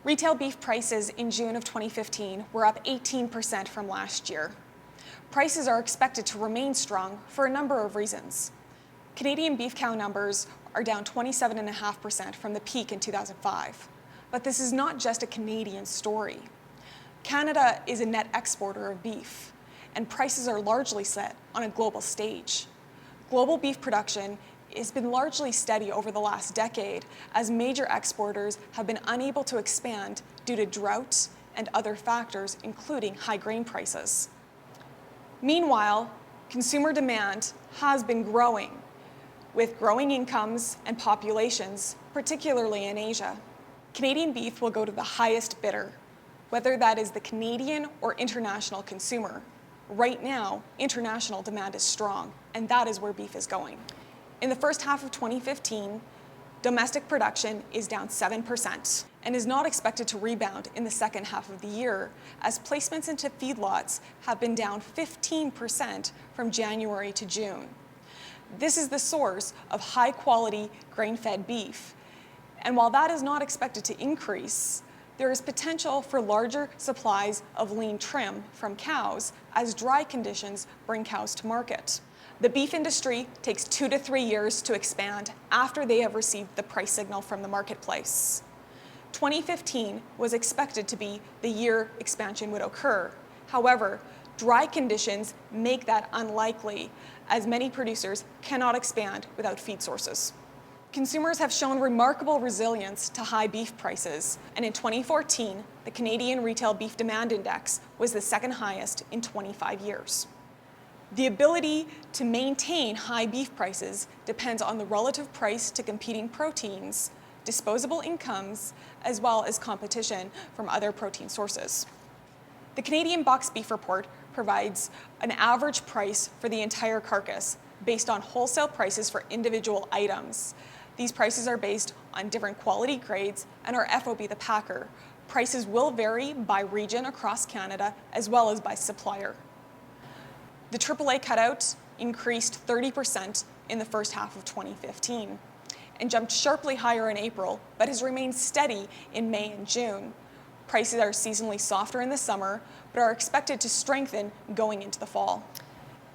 Retail beef prices in June of 2015 were up 18% from last year. Prices are expected to remain strong for a number of reasons. Canadian beef cow numbers are down 27.5% from the peak in 2005. But this is not just a Canadian story. Canada is a net exporter of beef, and prices are largely set on a global stage. Global beef production has been largely steady over the last decade as major exporters have been unable to expand due to drought and other factors, including high grain prices. Meanwhile, consumer demand has been growing, with growing incomes and populations, particularly in Asia. Canadian beef will go to the highest bidder, whether that is the Canadian or international consumer. Right now, international demand is strong, and that is where beef is going. In the first half of 2015, domestic production is down 7% and is not expected to rebound in the second half of the year, as placements into feedlots have been down 15% from January to June. This is the source of high-quality grain-fed beef, and while that is not expected to increase, there is potential for larger supplies of lean trim from cows as dry conditions bring cows to market. The beef industry takes 2 to 3 years to expand after they have received the price signal from the marketplace. 2015 was expected to be the year expansion would occur. However, dry conditions make that unlikely, as many producers cannot expand without feed sources. Consumers have shown remarkable resilience to high beef prices, and in 2014, the Canadian Retail Beef Demand Index was the second highest in 25 years. The ability to maintain high beef prices depends on the relative price to competing proteins, disposable incomes, as well as competition from other protein sources. The Canadian Boxed Beef Report provides an average price for the entire carcass based on wholesale prices for individual items. These prices are based on different quality grades and are FOB the packer. Prices will vary by region across Canada as well as by supplier. The AAA cutout increased 30% in the first half of 2015 and jumped sharply higher in April, but has remained steady in May and June. Prices are seasonally softer in the summer, but are expected to strengthen going into the fall.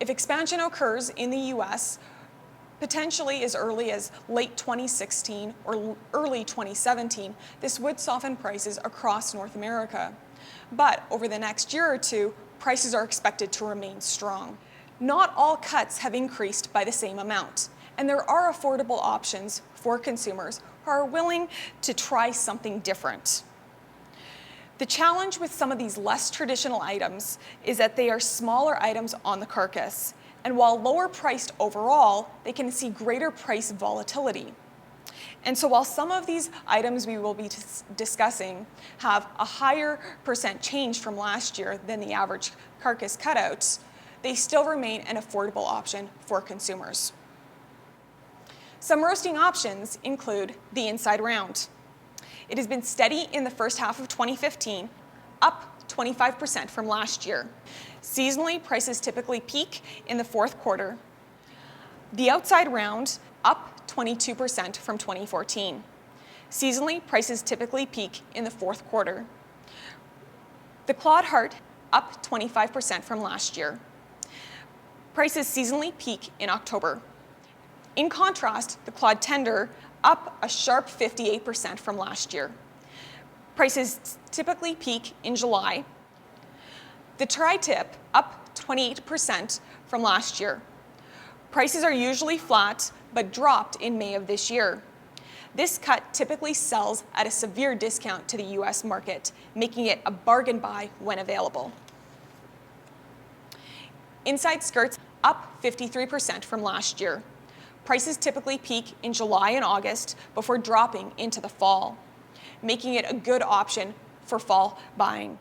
If expansion occurs in the US, potentially as early as late 2016 or early 2017, this would soften prices across North America. But over the next year or two, prices are expected to remain strong. Not all cuts have increased by the same amount, and there are affordable options for consumers who are willing to try something different. The challenge with some of these less traditional items is that they are smaller items on the carcass, and while lower priced overall, they can see greater price volatility. And so while some of these items we will be discussing have a higher percent change from last year than the average carcass cutouts, they still remain an affordable option for consumers. Some roasting options include the inside round. It has been steady in the first half of 2015, up 25% from last year. Seasonally, prices typically peak in the fourth quarter. The outside round, up 22% from 2014. Seasonally, prices typically peak in the fourth quarter. The clawed heart, up 25% from last year. Prices seasonally peak in October. In contrast, the clawed tender, up a sharp 58% from last year. Prices typically peak in July. The tri-tip, up 28% from last year. Prices are usually flat, but dropped in May of this year. This cut typically sells at a severe discount to the US market, making it a bargain buy when available. Inside skirts, up 53% from last year. Prices typically peak in July and August before dropping into the fall, making it a good option for fall buying.